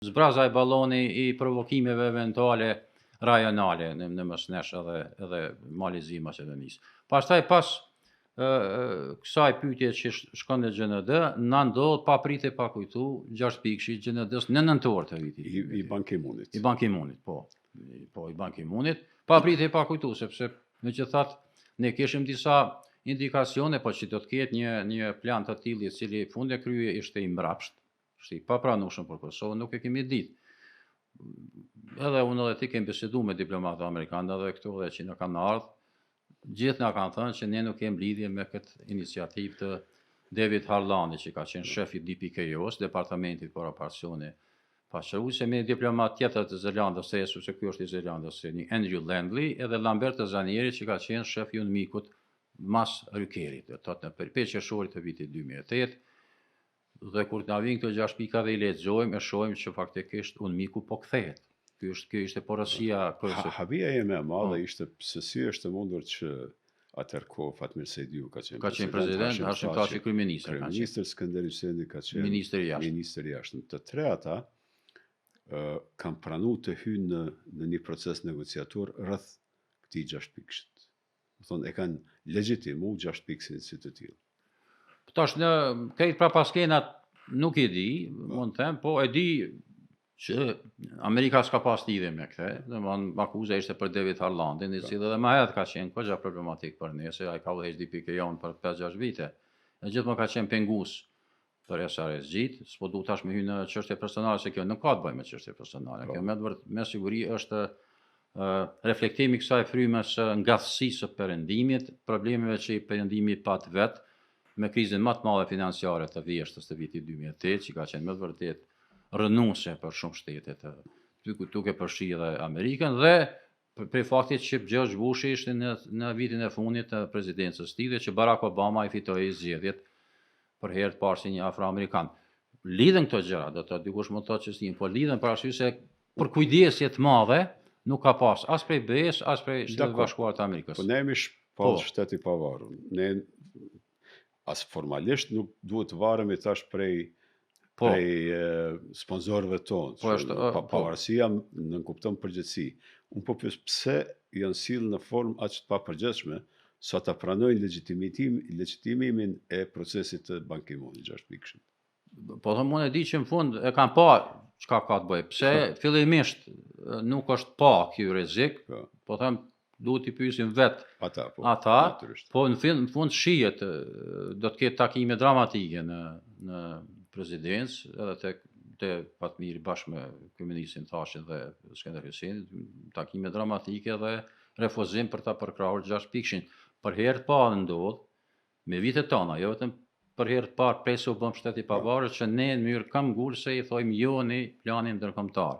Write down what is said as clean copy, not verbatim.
zbraza e balloni I provokimeve eventuale rajonale në Mesnesh edhe Malizi Maqedonisë. Pastaj pas kësaj pyetje që shkon në GND, na ndodh pa pritë pa kujtu 6 pikësh I GND-s në nëntor të vitit. I Ban Ki-moonit. I Ban Ki-moonit, po. I Ban Ki-moonit, pa pritë pa kujtu, sepse megjithatë ne kishim disa indikacione, po që do të ketë një plan të tillë I cili fundi krye ishte I mbrapsht, ishte I papranueshëm për Kosovën, nuk e kemi ditë. Edhe unë edhe ti kemi biseduar me diplomatë amerikanë edhe këtu dhe që në kanë ardhur, gjithë na kanë thënë që ne nuk kemi lidhje me këtë iniciativë të David Harlani, që ka qenë shefi I DPKO-s, Departamentit për Operacione Paqëruese, me diplomat tjetër të Zelandës, se ky është I Zelandës, një Andrew Landley, edhe Lambert Zanieri, që ka qenë shef I UNMIK-ut mas Rykerit, në përpjet qershorit të vitit 2008. Dhe kur na vijnë këto 6 pika dhe I lexojmë, e shohim që faktikisht UNMIK-u po kthehet. Ky ishte porosia kryesore. Habia ime e madhe ishte se si është mundur që atëherë Fatmir Sejdiu ka qenë president, Hashim Thaçi kryeministër. Kryeministër Skënder Hyseni ka qenë ministër I jashtëm. Të tre ata kanë pranuar të hyjnë në një proces negociator rreth këtij 6 pikësh. Do thonë e kanë legjitimuar 6 pikësin si të tillë. Tash në këtë prapaskenat nuk I di, mund të them, po e di që Amerika s'ka pas lidhje me këtë, domethënë akuza ishte për David Harlandin, I cili edhe më herët ka qenë goxha problematik për ne, se ai ka vënë HDP-n për 5-6 vite. E gjithmonë ka qenë pengus për SRSG-t, s'po duhet tash me hyrë në çështje personale, se kjo nuk ka të bëjë me çështje personale. Kjo me siguri është reflektimi I kësaj frymës ngatësisë së perëndimit, problemeve që I perëndimi pat vet, me krizën më të madhe financiare të vjeshtës të vitit 2008, që ka qenë me vërtet rënuese për shumë shtete duke përfshi edhe Amerikën, dhe për faktit që George Bush ishte në vitin e fundit të prezidencës tij, dhe që Barack Obama I fitoi zgjedhjet për herë të parë si një afroamerikan. Lidhen këto gjëra, do të dikush mund të thotë që s'jin, po lidhen për arsye se për kujdesje të madhe nuk ka pas as prej BE-s, as prej Shtetit Bashkuar të Amerikës. Po ne jemi shteti I pavarur. Ne as formalisht nuk duhet të varemi tash prej sponsorëve tonë. Pavarësia në kupton përgjithësi. Unë po pyes pse janë sill në formë aq të papërgjithshme sa ta pranojnë legjitimimin e procesit të Ban Ki-moonit 6 pikësh. Po them unë e di që në fund e kanë pa çka ka të bëjë. Pse fillimisht nuk është pa ky rrezik, po them duhet I pyesim vet ata, po në fund shihet do të ketë takime dramatike në prezidencë, edhe te Fatmiri bashkë me kryeministin Thacin dhe Skënder Hyseni, takime dramatike dhe refuzim për ta përkrahur 6 pikëshin. Për herë të parë ndodh me vitet tona, jo vetëm për herë të parë presu bëm shteti I pavarur që ne në mënyrë këmbgulse I thojmë jo në planin ndërkombëtar.